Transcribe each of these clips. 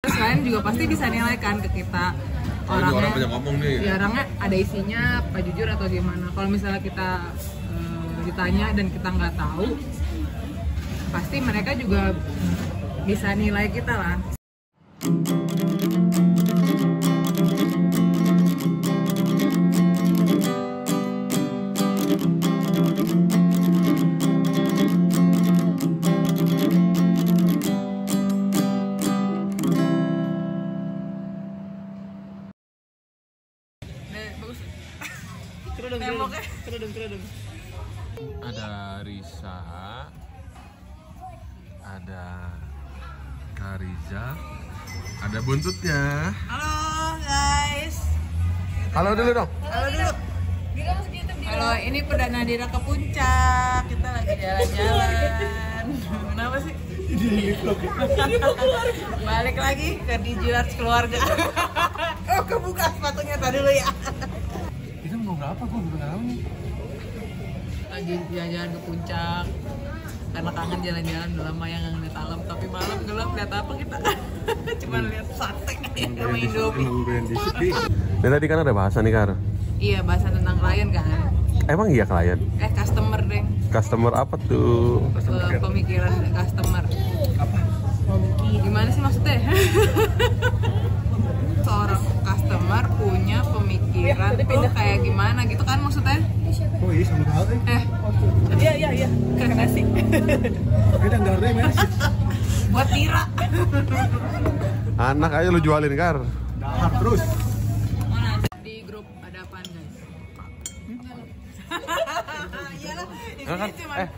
Klien juga pasti bisa nilai kan ke kita orangnya. Orang banyak ngomong nih. Ya, orangnya ada isinya apa jujur atau gimana. Kalau misalnya kita ditanya dan kita nggak tahu, pasti mereka juga bisa nilai kita lah. Kerudung. Ada Risa, ada Kariza, ada buntutnya. Halo guys. Halo dulu dong. Halo dulu. Halo, ini perdana Dira ke puncak. Kita lagi jalan-jalan. Kenapa sih? Balik lagi ke Dijilat keluarga. Oh, kebuka sepatunya tadi dulu ya. Itu mau berapa? Gue belum tahu nih. Lagi jalan-jalan ke puncak karena kangen jalan-jalan, udah lama yang ngeliat alam, tapi malam gelap lihat apa kita? Cuma lihat sate sama Indomie. Dan tadi kan ada bahasa nih Kar. Iya, bahasa tentang klien kan. Emang iya klien? Customer deh. Customer apa tuh? Pemikiran customer. Apa? Gimana sih maksudnya? Seorang customer punya pemikiran tuh kayak gimana gitu kan maksudnya? Oh iya sama hal Iya. Kayak nasi. Kita nggak nasi. Buat Dira. Anak aja lu jualin Kar. Dahar terus. Mana? Di grup ada apaan guys? Iyalah. Kan,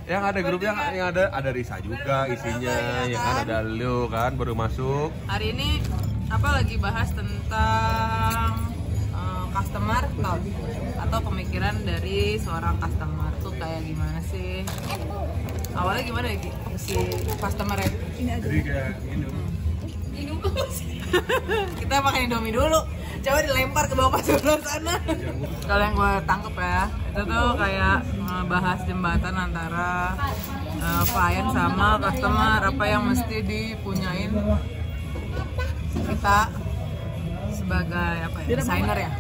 yang ada grupnya yang ada Risa juga isinya, ya kan ada lu kan baru masuk. Hari ini apa lagi bahas tentang customer atau pemikiran dari seorang customer tuh kayak gimana sih? Awalnya gimana ya si customer ya? Jadi kayak minum. Kita makan Indomie dulu. Coba dilempar ke bawah sebelah sana. Kalau yang gue tangkep ya, itu tuh kayak bahas jembatan antara klien sama customer, apa yang mesti dipunyain kita sebagai apa ya, desainer ya,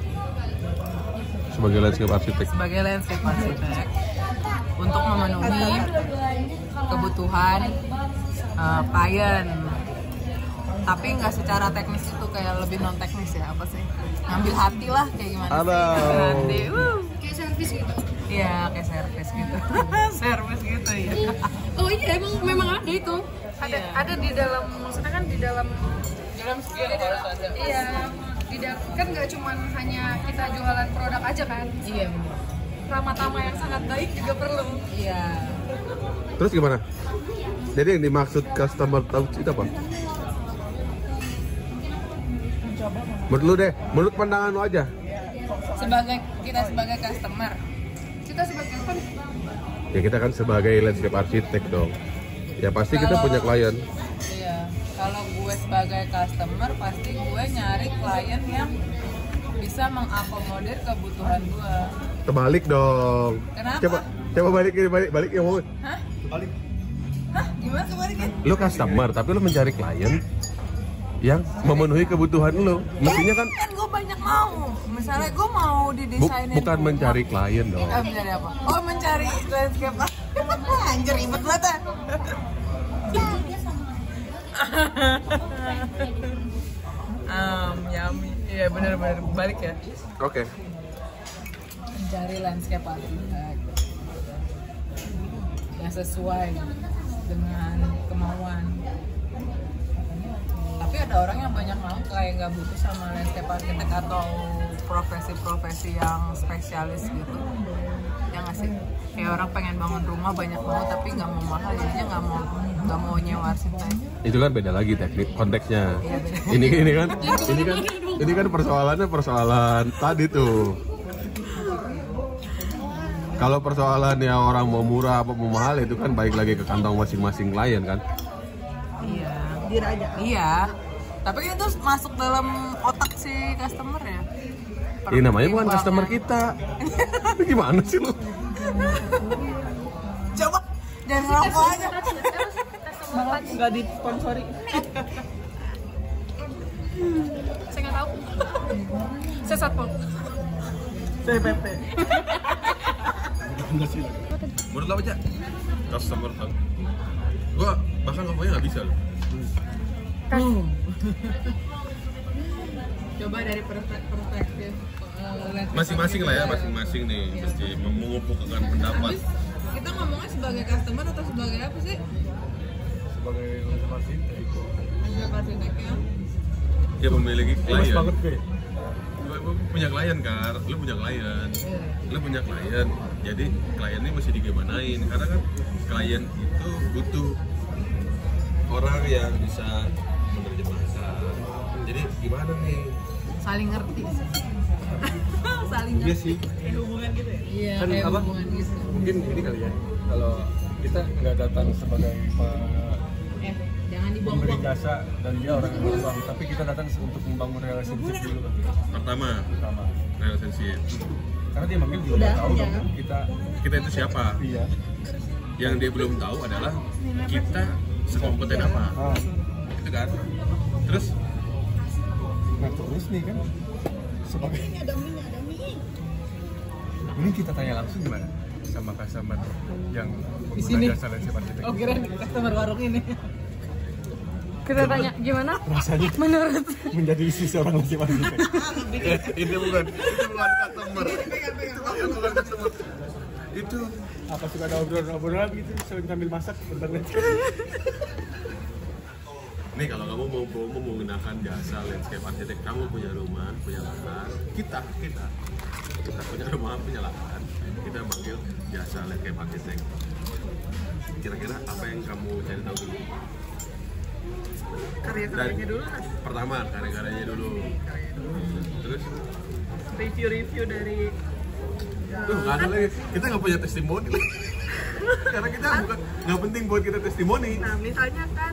Sebagai landscape architect. sebagai landscape architect untuk memenuhi kebutuhan klien, tapi nggak secara teknis itu, kayak lebih non teknis ya, apa sih, ngambil hati lah kayak gimana sih, hati, kayak servis gitu. Iya kayak servis gitu. Servis gitu ya. Oh iya memang ada itu. Ada di dalam, maksudnya kan di dalam skill harus ada. iya kan nggak cuma hanya kita jualan produk aja kan. Iya benar. Ramah tamah yang sangat baik juga perlu. Iya. Terus gimana? Jadi yang dimaksud customer tahu itu apa? Menurut lu deh, menurut pandangan lu aja. Kita sebagai customer. Kita sebagai apa? Ya kita kan sebagai landscape architect dong. Ya pasti kita punya klien. Iya. Kalau gue sebagai customer pasti gue nyari klien yang bisa mengakomodir kebutuhan gue. Terbalik dong. Kenapa? Coba balik ya mau. Hah? Balik. Hah? Gimana kebaliknya? Lu customer tapi lu mencari klien yang memenuhi kebutuhan lu. Mestinya kan Gue banyak mau. Misalnya gue mau didesainin bukan rumah. mencari klien dong. Mencari apa? Oh, mencari landscape. Anjir, ribet banget. Yummy. Iya benar-benar balik ya. Oke. Mencari landscape architect yang sesuai dengan kemauan. Tapi ada orang yang banyak mau kayak nggak butuh sama landscape architect atau profesi-profesi yang spesialis gitu. Yang ngasih kayak orang pengen bangun rumah banyak mau tapi nggak mau mahal, jadinya nggak mau nyewa arsitek. Itu kan beda lagi teknik konteksnya. Iya, beda. Ini kan persoalan tadi tuh. Kalau persoalannya orang mau murah apa mau mahal itu kan balik lagi ke kantong masing-masing klien kan. Iya. Iya. Tapi itu masuk dalam otak si customer ya. Ini namanya bukan customer kita. Gimana sih lu? Coba jangan ngerokok aja. Nggak disponsori. Bangsat Pol. CPP. Rekomendasi lagi. Menurut lo apa, Cak? Customer hub. Gua bahkan ngomongnya nggak bisa loh. Coba dari perspektif Masing-masing lah ya, masing-masing nih mesti mengumpulkan pendapat. Habis kita ngomongnya sebagai customer atau sebagai apa sih? Sebagai arsitek. Sebagai arsitek ya. Dia memiliki Mas klien. banget Be. Lu punya klien kan, lu punya klien. Lu punya klien. Jadi klien ini mesti digimanain karena kan klien itu butuh orang yang bisa menerjemahkan. Jadi gimana nih? Saling ngerti. Saling Iya ngerti. sih. Kayak hubungan gitu ya? Iya, Kan kayak apa? hubungan gitu. Mungkin ini kali ya. Kalau kita nggak datang sebagai Jangan pemberi dibuang-buang. jasa dan dia orang yang berubah, tapi kita datang untuk membangun relationship dulu kan. Pertama, Pertama. relationship. Karena dia manggil juga Udah, tahu ya. dong kita. Kita itu siapa? Iya. Yang dia belum tahu adalah kita sekompeten apa. Ah. Itu kan. Terus Nah terus nih kan sebagai ini kita tanya langsung gimana sama customer yang Di sini? pengguna jasa landscape arsitek. Oh, kira customer warung ini. Kita tanya gimana? Rasanya Menurut menjadi istri seorang landscape arsitek. itu bukan customer. Bukan customer. Itu Apa suka ada obrolan-obrolan gitu sambil masak tentang landscape? nih kalau kamu mau menggunakan jasa landscape arsitek, kamu punya rumah, punya lahan, kita punya rumah, punya lahan, kita manggil jasa landscape arsitek. Kira-kira apa yang kamu cari tahu dulu? Karya-karyanya dulu kan? Pertama karya-karyanya dulu. Terus Review-review dari nggak ada lagi, kita nggak punya testimoni lagi. Karena kita nggak penting buat kita testimoni. Nah, misalnya kan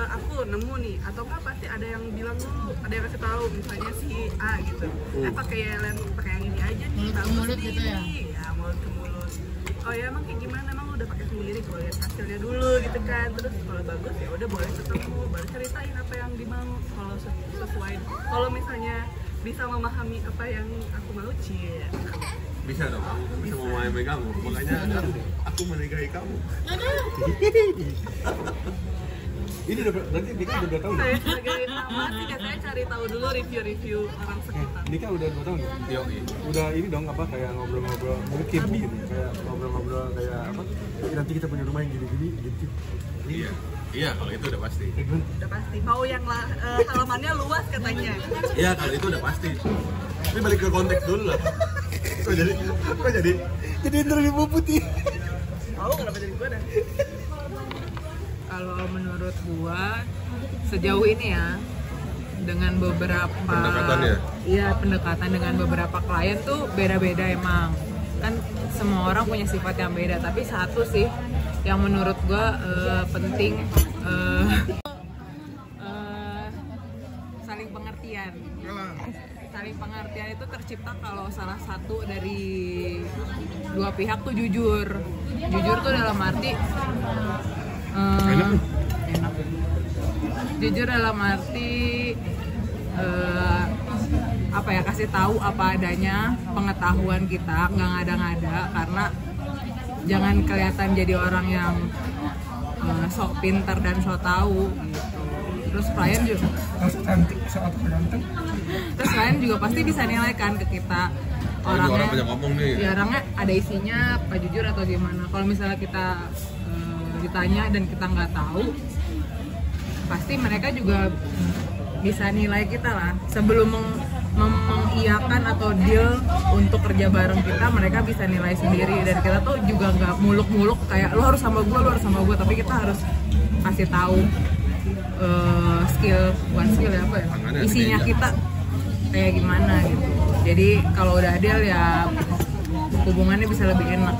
aku nemu nih, atau nggak pasti ada yang bilang dulu, ada yang kasih tahu, misalnya si A gitu, pakai yang ini aja nih, Mulut ke bagus mulut nih, gitu ya? ya mulut ke mulut. Oh ya emang kayak gimana, emang udah pakai sendiri, gue lihat hasilnya dulu gitu kan, terus kalau bagus ya udah boleh ketemu, baru ceritain apa yang dimau, kalau sesuai, kalau misalnya bisa memahami apa yang aku mau Bisa dong, kamu bisa memahami kamu, makanya aku menikahi kamu. Ini udah berarti Dika udah 2 tahun. saya sebagai masih saya cari tahu dulu review orang sekitar. Dika udah 2 tahun ya? Yo, Udah ini dong apa kayak ngobrol-ngobrol mungkin gitu kayak ngobrol-ngobrol kayak apa nanti kita punya rumah yang gini-gini gitu. iya kalau itu udah pasti. Kayak gimana? Udah pasti mau yang halamannya luas katanya. Iya kalau itu udah pasti. Tapi balik ke konteks dulu lah. Kok jadi interview putih. Oh kenapa jadi gue dah? Kalau menurut gua sejauh ini ya, dengan beberapa Pendekatannya? Iya, pendekatan dengan beberapa klien tuh beda-beda emang. Kan semua orang punya sifat yang beda, tapi satu sih yang menurut gua penting saling pengertian. Saling pengertian itu tercipta kalau salah satu dari dua pihak tuh jujur. Jujur tuh dalam arti enak. Jujur dalam arti apa ya, kasih tahu apa adanya, pengetahuan kita nggak ngada-ngada, karena jangan kelihatan jadi orang yang sok pintar dan sok tahu gitu. Terus klien juga Cantik soal ganteng. terus klien juga pasti bisa nilai kan ke kita Orang banyak ngomong nih. ya, orangnya ada isinya apa jujur atau gimana. Kalau misalnya kita ditanya dan kita nggak tahu, pasti mereka juga bisa nilai kita lah. Sebelum mengiyakan atau deal untuk kerja bareng kita, mereka bisa nilai sendiri. Dan kita tuh juga nggak muluk-muluk kayak lo harus sama gue, tapi kita harus kasih tahu skill, bukan skill ya, apa ya, isinya kita kayak gimana gitu. Jadi kalau udah deal ya hubungannya bisa lebih enak.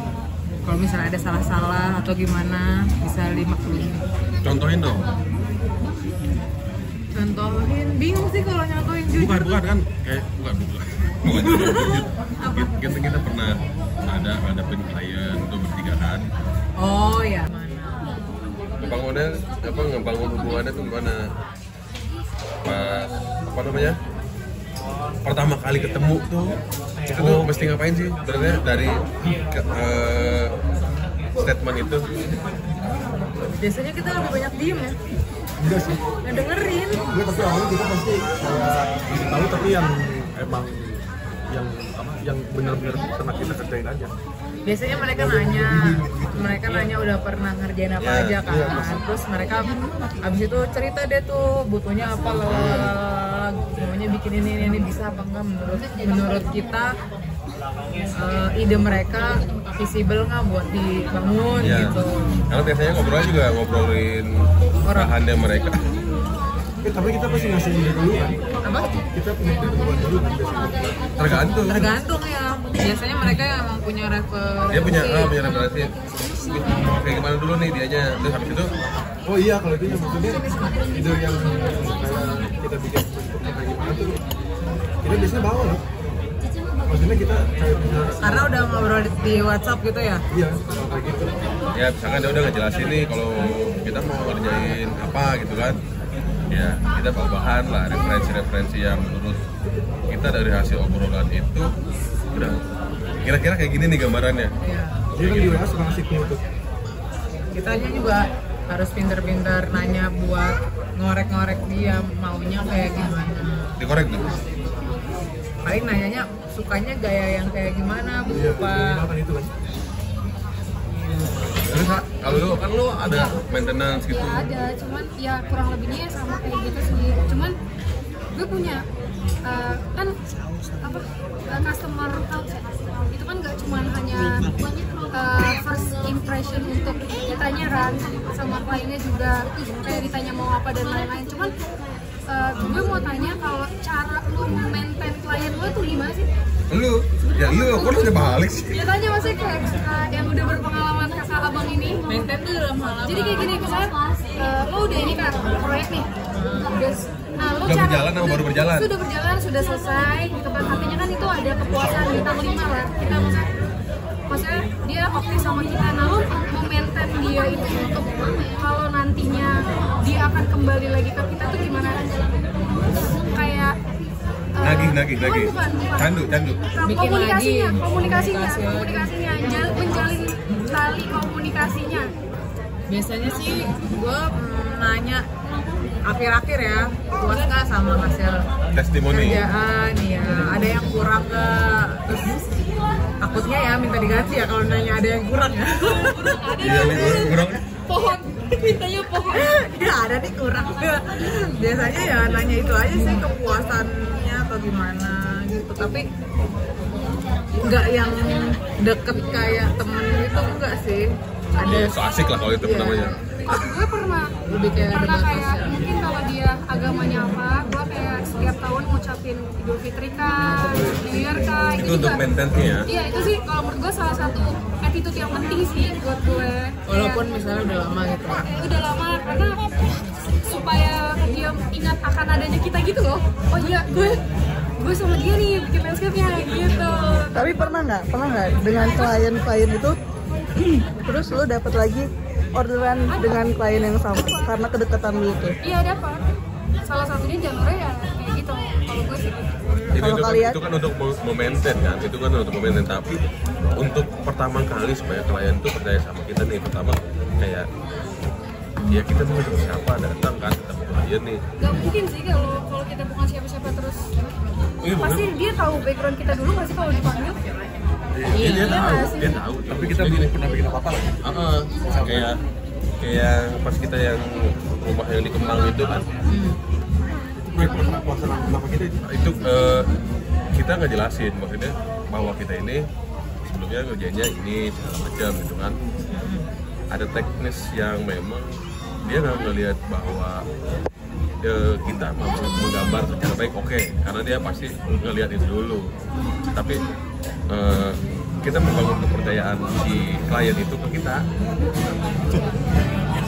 Kalau misalnya ada salah-salah atau gimana bisa dimaklumin. Contohin dong. Contohin, bingung sih kalau nyontohin jujur. Bukan kan? Kayak bukan. Kita pernah ada ngadepin klien untuk bertiga kan. Oh ya. Ngebangun hubungannya tuh gimana? Pas apa namanya? pertama kali ketemu tuh itu tuh mesti ngapain sih sebenarnya dari statement itu? Biasanya kita lebih banyak diem ya, Enggak sih. ngedengerin. Enggak, tapi awalnya kita pasti kayak tahu tapi yang emang yang benar-benar pernah kita kerjain aja. Biasanya mereka nanya udah pernah ngerjain apa Iya, aja kan. Terus mereka abis itu cerita deh tuh butuhnya apa, maunya bikin ini bisa apa enggak menurut kita. Ide mereka visible nggak buat dibangun gitu. Karena biasanya ngobrolin bahannya mereka. Tapi kita pasti ngasih ide dulu kan. Apa? Kita punya ide dulu kan biasanya. Tergantung ya. Biasanya mereka yang emang punya referensi. Dia punya referensi. Kayak gimana dulu nih dianya, terus habis itu Oh iya, kalau itu yang maksudnya ide yang kayak kita bikin bentuknya kayak gimana tuh kita biasanya bawa loh. Maksudnya kita kayak punya Karena udah ngobrol di WhatsApp gitu ya. iya kalau kayak gitu. ya misalkan dia udah ngejelasin nih kalau kita mau ngerjain apa gitu kan, ya kita bawa bahan lah, referensi yang menurut kita dari hasil obrolan itu udah kira-kira kayak gini nih gambarannya. Iya. Dia kan di WA suka ngasih clue tuh. Kitanya juga harus pintar-pintar nanya buat ngorek-ngorek dia maunya kayak gimana. Dikorek tuh. Paling nanyanya sukanya gaya yang kayak gimana Bu Iya, Pak. kan itu kan. Terus kalau lu kan lu ada maintenance gitu. Ya ada, cuman ya kurang lebihnya ya sama kayak gitu sih. Cuman gue punya kan apa customer house ya. Itu kan gak cuman hanya first impression untuk ditanya kan sama kliennya juga kayak ditanya mau apa dan lain-lain. Cuman gue mau tanya kalau cara lu maintain klien lu tuh gimana sih? Lu kok udah balik sih? Ya tanya maksudnya kayak yang udah berpengalaman kakak abang ini. Maintain tuh dalam hal apa? Jadi kayak gini, misalnya lo udah ini kan proyek nih, nah lo Udah berjalan atau baru berjalan? Sudah berjalan, sudah selesai. Gitu kan artinya kan itu ada kepuasan bintang 5 lah. Kita maksudnya dia oke sama kita. Nah lo maintain dia itu untuk kalau nantinya dia akan kembali lagi ke kita tuh gimana? Kayak Nagih. bukan. Candu. Bikin Komunikasinya, menjalin tali komunikasinya. Biasanya sih gue nanya akhir-akhir ya, puas nggak sama hasil Testimoni. kerjaan ya, ada yang kurang nggak, terus takutnya ya minta diganti ya kalau nanya ada yang kurang ya. Iya nih kurang. Pohon, mintanya pohon. Ya ada nih kurang. Biasanya ya nanya itu aja sih, kepuasannya atau gimana gitu, tapi nggak yang deket kayak temen gitu, enggak sih. Ada So asik lah kalau itu iya. namanya. Gue pernah Lebih kayak ada kayak batasnya. mungkin kalau dia agamanya apa, gue kayak setiap tahun ngucapin Idul Fitri kah, New Year kah, Itu untuk juga. maintenance ya. Iya itu sih kalau menurut gue salah satu attitude yang penting sih buat gue. Walaupun misalnya udah lama gitu. Udah lama karena supaya dia ingat akan adanya kita gitu loh. Oh iya gue sama dia nih bikin landscape-nya gitu. Tapi pernah nggak dengan klien itu terus lo dapet lagi orderan dengan klien yang sama karena kedekatan lu itu? Iya dapat. Salah satunya jalurnya ya kayak gitu. Kalau gue sih. Jadi Kalau kalian? itu kan untuk momentan kan, itu kan untuk momentan. Tapi untuk pertama kali supaya klien tuh percaya sama kita nih, pertama kayak ya kita mau ketemu siapa, datang kan ketemu klien nih. Gak mungkin sih kalau kita bukan siapa-siapa terus. Iya, Pasti dia tahu background kita dulu nggak sih kalau dipanggil? Iya, dia tahu, nggak sih? dia tahu. Tapi kita belum pernah bikin apa-apa lah. Kayak pas kita yang rumah yang di Kemang itu kan, Proyek pertama kita itu kita nggak jelasin maksudnya bahwa kita ini sebelumnya kerjanya ini segala macam gitu kan. Ada teknis yang memang dia nggak ngelihat bahwa kita mampu menggambar secara baik, oke, karena dia pasti ngelihat itu dulu. Tapi kita membangun kepercayaan si klien itu ke kita,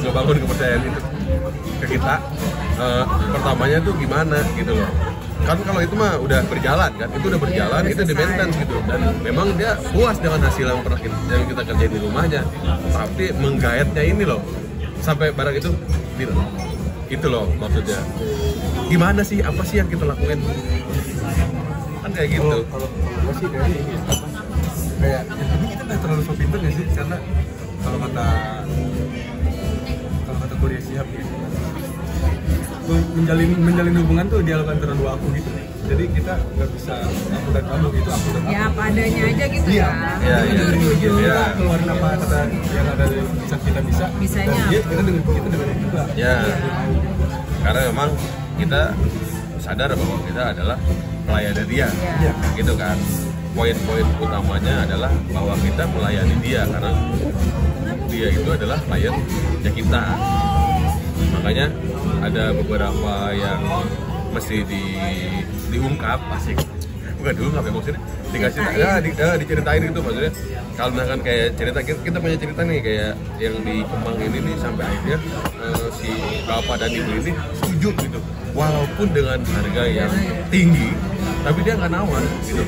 ngebangun kepercayaan itu ke kita. Pertamanya tuh gimana gitu loh. Kan kalau itu mah udah berjalan kan, itu udah berjalan, itu di maintenance gitu, dan memang dia puas dengan hasil yang pernah kita kerjain di rumahnya. Tapi menggayatnya ini loh, sampai barang itu itu loh maksudnya. Gimana sih, apa sih yang kita lakuin? kan kayak gitu. Kalau gue sih kayaknya ini ya, kayak ini kita udah terlalu so pinter nggak sih? Karena kalau kata kuliah siap ya, menjalin hubungan tuh dialog antara dua aku gitu. Jadi kita nggak bisa aku dan kamu gitu, aku dan Ya aku. padanya aja gitu Iya. ya. Jujur Iya. kita keluarin apa kata yang ada di bisa kita bisa. Bisanya. Dan dia kita dengerin juga. Ya, karena memang kita sadar bahwa kita adalah pelayan dia, Iya. gitu kan. Poin-poin utamanya adalah bahwa kita melayani dia karena dia itu adalah kliennya kita. Makanya ada beberapa yang mesti diungkap, asik. Bukan diungkap ya maksudnya diceritain gitu maksudnya. Kalau misalkan kayak cerita kita punya cerita nih kayak yang di Kemang ini nih sampai akhirnya si bapak dan ibu ini setuju gitu. Walaupun dengan harga yang tinggi, tapi dia nggak nawar gitu.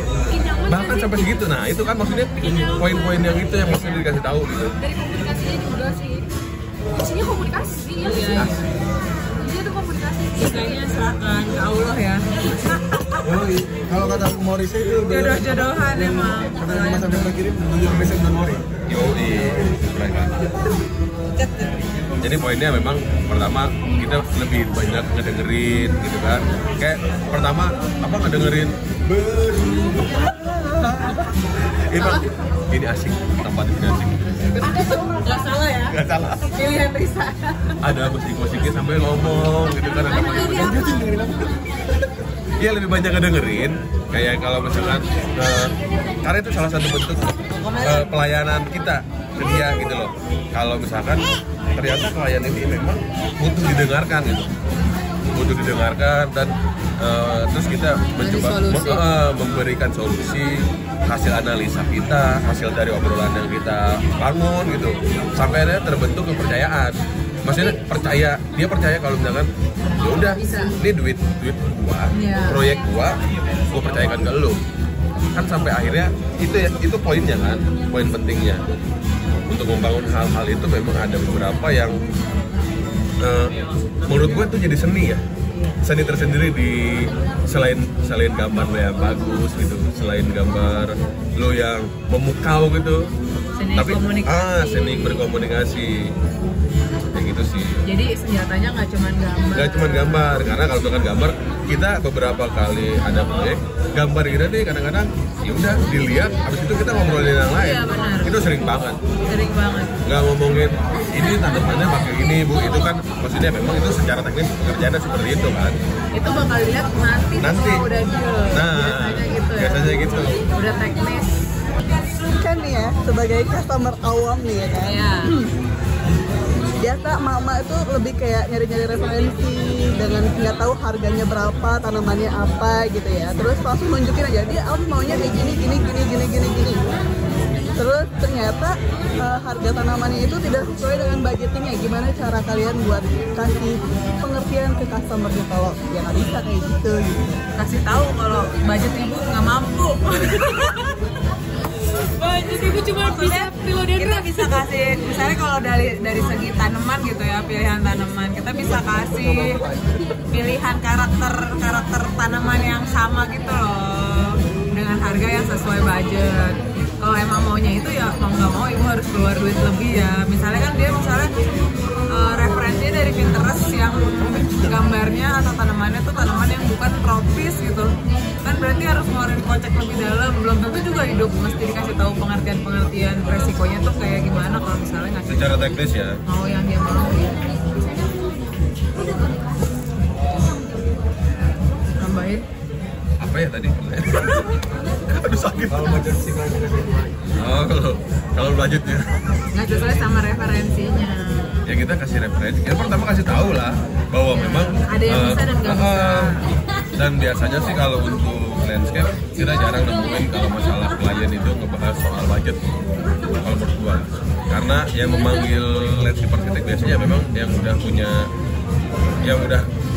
Bahkan sampai segitu. Nah itu kan maksudnya poin-poin yang itu yang maksudnya dikasih tahu gitu. Dari komunikasinya juga sih, kuncinya komunikasi ya sih. Kuncinya tuh komunikasi. Kayaknya serahkan ke Allah ya. Yoi, kalau kata Morrissey itu Jodoh-jodohan emang. kata Mas Abdul kirim jujur message dan Mori. Yoi, jadi poinnya memang pertama kita lebih banyak ngedengerin gitu kan. Kayak pertama apa ngedengerin ini asik, tempat ini asik. Gak salah ya. Gak salah. Pilihan Risa. Ada musik-musiknya sambil ngomong gitu kan. Ada Iya lebih banyak ngedengerin. Kayak kalau misalkan karena itu salah satu bentuk pelayanan kita ke dia gitu loh. Kalau misalkan ternyata klien ini memang butuh didengarkan gitu, butuh didengarkan dan terus kita mencoba memberikan solusi hasil analisa kita, hasil dari obrolan yang kita bangun gitu, sampai akhirnya terbentuk kepercayaan. Maksudnya dia percaya kalau misalkan ya udah ini duit gua, proyek gua percayakan ke lu. Kan sampai akhirnya itu poinnya kan, poin pentingnya. Untuk membangun hal-hal itu memang ada beberapa yang menurut gue tuh jadi seni ya, seni tersendiri di selain gambar lo yang bagus gitu, selain gambar lo yang memukau gitu, Seni komunikasi. seni berkomunikasi kayak gitu sih. Jadi senjatanya nggak cuma gambar. Nggak cuma gambar, karena kalau dengan gambar kita beberapa kali ada proyek gambar kita nih kadang-kadang ya udah dilihat, habis itu kita ngobrolin yang lain. Iya, benar. Itu sering banget. Sering banget. Nggak ngomongin ini tanamannya pakai ini bu, itu kan maksudnya memang itu secara teknis pekerjaannya seperti itu kan. Itu bakal lihat nanti. Nanti. Kalau udah deal. Nah, Biasanya gitu ya. biasanya gitu. Udah teknis. Kan nih ya, sebagai customer awam nih ya kan. Iya. Biasa mama itu lebih kayak nyari-nyari referensi dengan nggak tahu harganya berapa, tanamannya apa gitu ya. Terus langsung nunjukin aja dia maunya kayak gini. Terus ternyata harga tanamannya itu tidak sesuai dengan budgetingnya. Gimana cara kalian buat kasih pengertian ke customernya kalau ya nggak bisa kayak gitu. Kasih tahu kalau budget ibu nggak mampu. Budget ibu cuma bisa kita bisa kasih, misalnya kalau dari segi tanaman gitu ya, pilihan tanaman kita bisa kasih pilihan karakter tanaman yang sama gitu loh, dengan harga yang sesuai budget. Kalau emang maunya itu ya mau nggak mau ibu harus keluar duit lebih ya. Misalnya kan dia referensinya dari Pinterest yang gambarnya atau tanamannya tuh tanaman yang bukan tropis gitu, kan berarti harus ngeluarin kocek lebih dalam. Belum tentu juga hidup mesti dikasih tahu pengertian resikonya tuh kayak gimana kalau misalnya ngasih Secara teknis ya. mau yang dia mau ya. Nambahin Apa ya tadi? Aduh sakit. Kalau budget sih kan kita Oh kalau budgetnya. nggak sesuai sama referensinya. Ya kita kasih referensi. Kita pertama kasih tahu lah bahwa memang Ada yang bisa dan nggak bisa. Dan biasanya sih kalau untuk landscape kita jarang nemuin kalau masalah klien itu ngebahas soal budget. Kalau menurut gua, karena yang memanggil landscape architect biasanya memang yang udah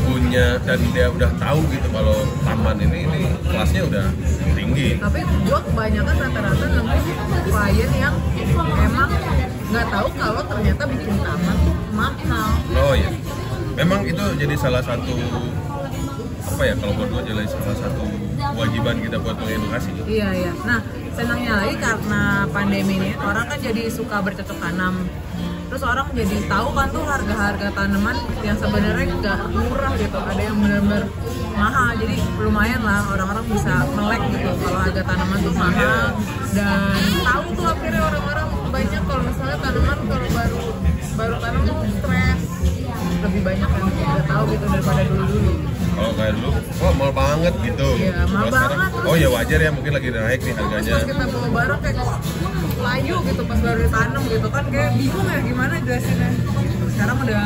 punya dan dia udah tahu gitu kalau taman ini kelasnya udah tinggi. Tapi gua kebanyakan rata-rata nemuin klien yang emang nggak tahu kalau ternyata bikin taman tuh mahal. Oh iya, memang itu jadi salah satu apa ya, kalau menurut gue jadi salah satu kewajiban kita buat mengedukasi. Iya. Nah, senangnya lagi karena pandemi ini orang kan jadi suka bercocok tanam. Terus orang jadi tahu kan tuh harga-harga tanaman yang sebenarnya nggak murah gitu. Ada yang benar-benar mahal. Jadi lumayan lah orang-orang bisa melek gitu kalau harga tanaman tuh mahal. Dan tahu tuh akhirnya orang-orang banyak kalau misalnya tanaman kalau baru tanam tuh stres. Lebih banyak yang udah tahu gitu daripada dulu-dulu. Kalau kayak dulu, mahal banget gitu. Iya, mahal banget. Oh ya wajar ya, mungkin lagi naik nih harganya. Terus pas kita bawa barang kayak layu gitu pas baru ditanam gitu kan kayak bingung ya gimana jelasinnya. Sekarang udah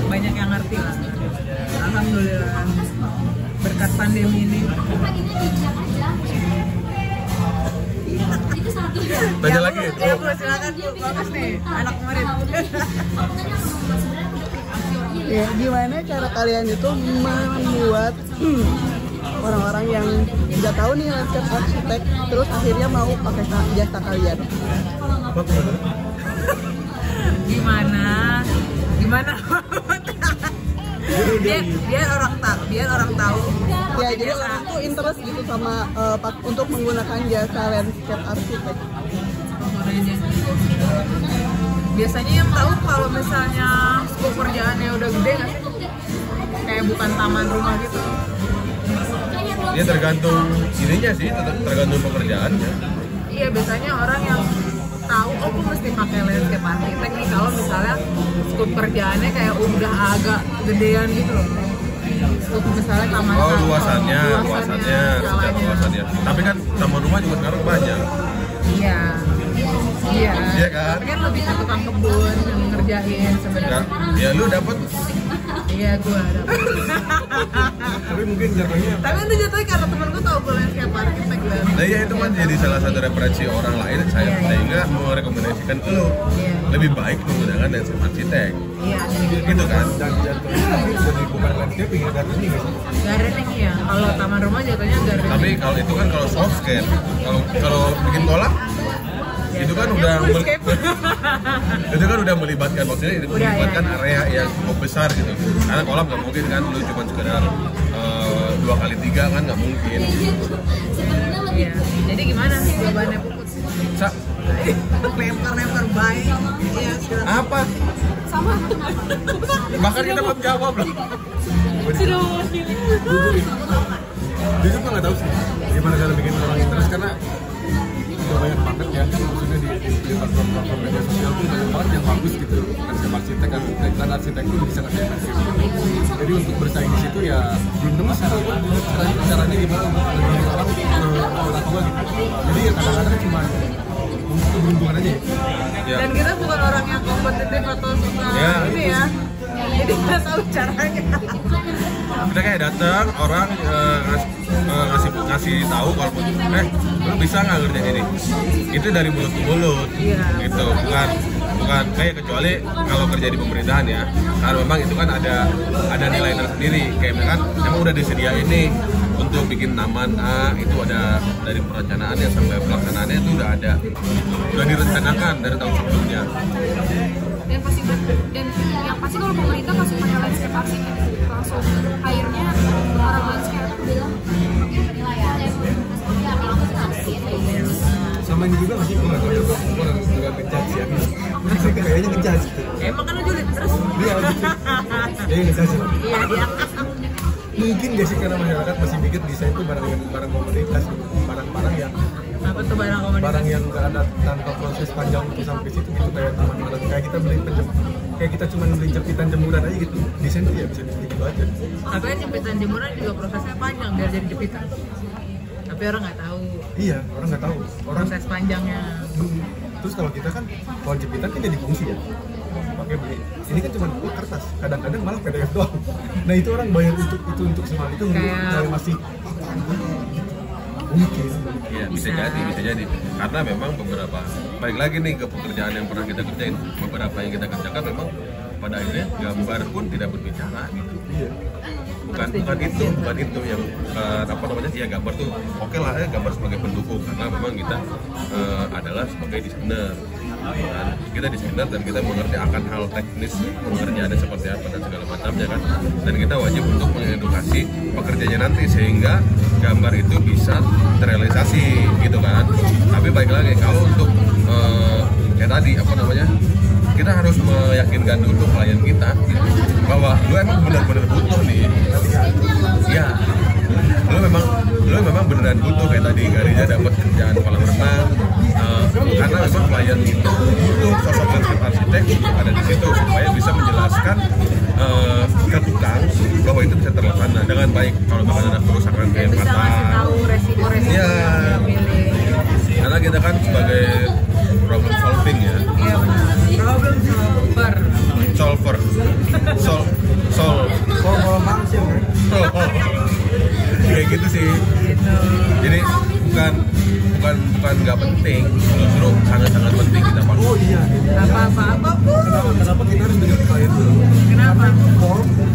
banyak yang ngerti lah. Alhamdulillah berkat pandemi ini. Tanya lagi. Ya Bu, silakan Bu, bagus nih anak murid. Ya, gimana cara kalian itu membuat orang-orang yang nggak tahu nih landscape arsitek terus akhirnya mau pakai jasa kalian? Apa tuh? Gimana biar orang tahu Ya, jadi orang tuh interest gitu sama untuk menggunakan jasa landscape arsitek. Biasanya yang tahu kalau misalnya skop kerjaannya udah gede nggak sih? Kayak bukan taman rumah gitu. Ya tergantung ininya sih, tergantung pekerjaannya. Iya, biasanya orang yang tahu oh gue mesti pakai landscape arsitek nih kalau misalnya skop kerjaannya kayak udah agak gedean gitu loh. Skop misalnya taman luasannya secara luasannya. Tapi kan taman rumah juga sekarang banyak. Iya kan? Tapi kan lebih ke tukang kebun yang ngerjain sebenarnya. Ya lu dapet. Iya, gua dapet. Tapi mungkin jatuhnya. Tapi itu jatuhnya karena temen gua tau gue landscape arsitek kan. Nah ya itu kan jadi salah satu referensi orang lain sehingga merekomendasikan lu lebih baik menggunakan landscape arsitek. Iya. Gitu kan? Dan jatuhnya jadi bukan landscaping ya, gardening ya. Gardening ya. Kalau taman rumah jatuhnya gardening. Tapi kalau itu kan kalau softscape, kalau bikin kolam itu kan udah melibatkan maksudnya melibatkan area yang cukup besar gitu. Karena kolam nggak mungkin kan lu cuma sekedar 2x3 kan nggak mungkin. Iya. Jadi gimana jawabannya Puput? Lempar baik. Iya. Apa? Sama. Bahkan kita belum jawab loh. Jujur gue nggak tahu sih gimana cara bikin orang interest karena udah banyak banget ya, maksudnya di platform media sosial tuh banyak banget yang bagus gitu landscape arsitek dan arsitektur bisa ngasih landscape. Jadi untuk bersaing di situ ya belum nemu sih caranya gimana untuk lebih orang tua gitu. Jadi ya kadang-kadang cuma untuk keberuntungan aja ya. Dan kita bukan orang yang kompetitif atau suka ini ya. Jadi nggak tahu caranya. Kita kayak datang orang ngasih tahu kalau lu bisa nggak ngerjain ini, itu dari mulut ke mulut gitu, bukan kayak kecuali kalau kerja di pemerintahan ya, karena memang itu kan ada nilai tersendiri, kayak kan emang udah disediain nih untuk bikin taman itu ada dari perencanaannya sampai pelaksanaannya itu udah direncanakan dari tahun sebelumnya. Dan yang pasti kalau pemerintah masuk pakai landscape arsitek langsung akhirnya orang landscape bilang sama ini juga masih gue nggak tahu juga ngejudge ya, kayaknya ngejudge gitu. Emang kan lu julid terus? Iya, ngejudge. Iya dia. Mungkin gak sih karena masyarakat masih mikir desain itu barang komoditas, barang-barang yang apa tuh barang komoditas? Barang yang nggak ada tanpa proses panjang untuk sampai situ gitu, kayak taman-taman kayak kita beli kayak kita cuma beli jepitan jemuran aja gitu, desain itu ya bisa gitu aja. Tapi kan jepitan jemuran juga prosesnya panjang biar jadi jepitan. Tapi orang nggak tahu. Iya, orang nggak tahu. Proses panjangnya. Terus kalau kita kan, kalau jepitan kan jadi fungsi ya. Pakai beli. Ini kan cuma kertas. Kadang-kadang malah PDF doang. Nah itu orang bayar untuk semua itu kayak masih mungkin. Iya bisa jadi. Karena memang beberapa, balik lagi nih ke pekerjaan yang pernah kita kerjain, beberapa yang kita kerjakan memang pada akhirnya gambar pun tidak berbicara gitu. Iya. Bukan itu yang apa namanya ya, gambar tuh oke lah ya, gambar sebagai pendukung karena memang kita adalah sebagai desainer Kita desainer dan kita mengerti akan hal teknis pekerjaannya seperti apa dan segala macamnya kan. Dan kita wajib untuk mengedukasi pekerjanya nanti sehingga gambar itu bisa terrealisasi gitu kan. Tapi baik lagi kalau untuk kayak tadi apa namanya, kita harus meyakinkan dulu klien kita bahwa lu emang benar-benar butuh nih. Ya, lu memang beneran butuh kayak tadi Garinda dapat kerjaan kolam renang karena memang klien itu butuh sosok landscape arsitek ada di situ supaya bisa menjelaskan ke tukang bahwa itu bisa terlaksana dengan baik. Kalau misalnya ada kerusakan kayak Bisa ngasih tahu resiko-resiko Iya. yang pilih. karena kita kan sebagai problem solving ya, Iya benar. Problem solver. solver kayak gitu sih. Gitu. Jadi bukan nggak penting, justru sangat penting kita pakai. Oh iya. Apa Kenapa kita harus dengar klien dulu? Kenapa?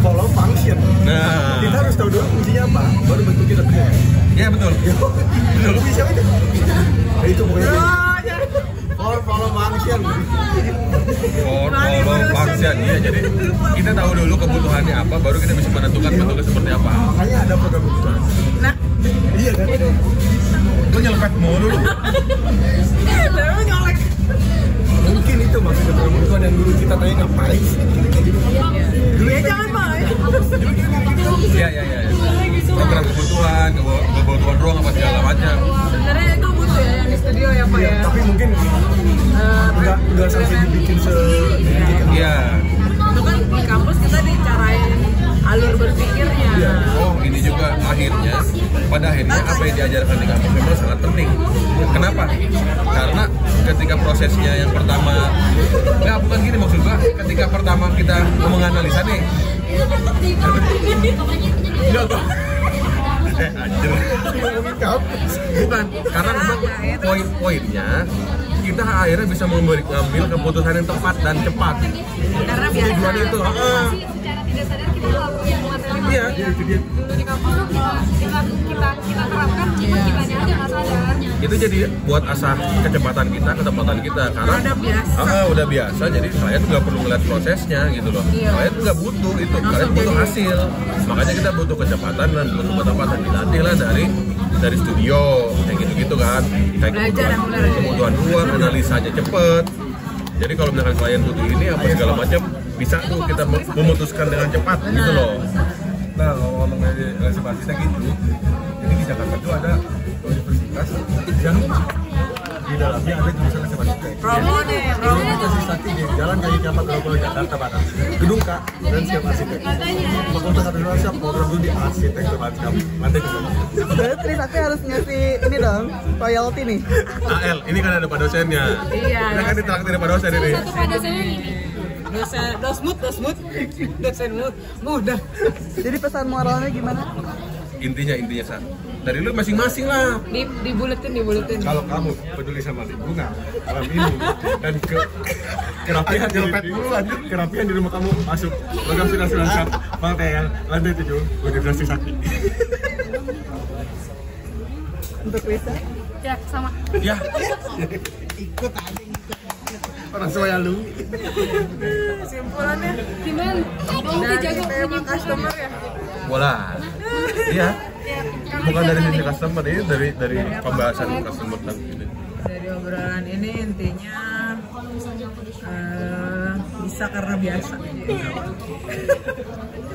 Follow function. Nah, Kita harus tahu dulu fungsinya apa, baru bentuk kita kerja. ya betul. Betul. Bisa aja. Nah, itu pokoknya. Oh, jadi Follow function. Follow function, iya. Jadi kita tahu dulu kebutuhannya apa, baru kita bisa menentukan bentuknya seperti apa. Makanya ada program kebutuhan. nah, Iya kan? Lu nyelepet mulu lu. lu nyolek. Mungkin itu maksudnya program kebutuhan yang dulu kita tanya ngapain sih? Ya jangan main. Iya. Program kebutuhan ruang apa segala macam. Sebenarnya itu butuh ya yang di studio ya Pak ya. Tapi mungkin nggak sampai dibikin Iya. Itu kan di kampus kita dicarain alur berpikirnya. Oh, ini juga pada akhirnya apa yang diajarkan di kampus memang sangat penting. Kenapa? Karena ketika prosesnya yang pertama, nggak bukan gini maksud gua, ketika pertama kita menganalisa nih. Enggak gua. Anjir. Bukan, karena memang poin-poinnya kita akhirnya bisa mengambil keputusan yang tepat dan cepat. Karena biasa. Tujuan itu, secara tidak sadar kita lakukan materi iya. dulu di kampus tuh kita terapkan, cuma kitanya aja nggak sadar. Itu jadi buat asah kecepatan kita, ketepatan kita karena Udah biasa. udah biasa, jadi klien nggak perlu ngeliat prosesnya gitu loh. Iya. Klien nggak butuh itu, klien butuh hasil. Makanya kita butuh kecepatan dan butuh ketepatan, dilatih lah dari studio kayak gitu kan. Kayak Belajar yang benar. kebutuhan ruang, analisanya cepet. Jadi kalau misalkan klien butuh ini apa segala macam, bisa tuh kita memutuskan dengan cepat gitu loh. Nah, kalau ngomong dari landscape arsitek gitu, jadi di Jakarta itu ada universitas yang di dalamnya ada jurusan landscape arsitek. Promo nih, promo. Universitas Sakti di Jalan Kaki Kiamat Grogol Jakarta Barat. Gedung K, landscape arsitek. Fakultas Administrasi program dulu di arsitektur landscape. Lantai ke sana. Berarti Trisakti harus ngasih ini dong, royalty nih. AL, ini kan ada Pak dosennya. Iya. Ini kan ditraktir Pak dosen ini. Satu pada saya ini. Dosen mudah. Jadi pesan moralnya gimana? Intinya Sa. Dari lu masing-masing lah. Dibuletin. Kalau kamu peduli sama lingkungan, alam ini, dan kerapian kerapian di rumah kamu masuk program studi lanskap lantai 7 Universitas Sakti. Untuk Lisa? Ya, sama. Ya, Orang soya lu. Simpulannya Gimana? dari Jago tema punya customer ya. bola. Iya. Bukan dari sisi customer, ini dari pembahasan customer dan ini. Dari obrolan ini intinya bisa karena biasa.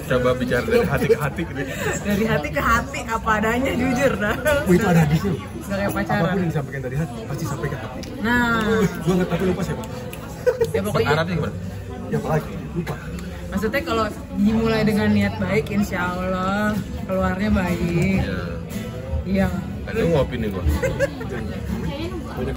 Coba bicara dari hati ke hati gitu. Dari hati ke hati apa adanya jujur dah. Itu ada hadisnya. Nggak kayak pacaran. Apapun yang disampaikan dari hati pasti sampai ke hati. Nah, Gua nggak tahu lupa siapa. ya pokoknya Arabnya gimana? Ya apalagi lupa. maksudnya kalau dimulai dengan niat baik, insya Allah keluarnya baik. Ya. Iya. Kan lu ngopi nih gua. Banyak.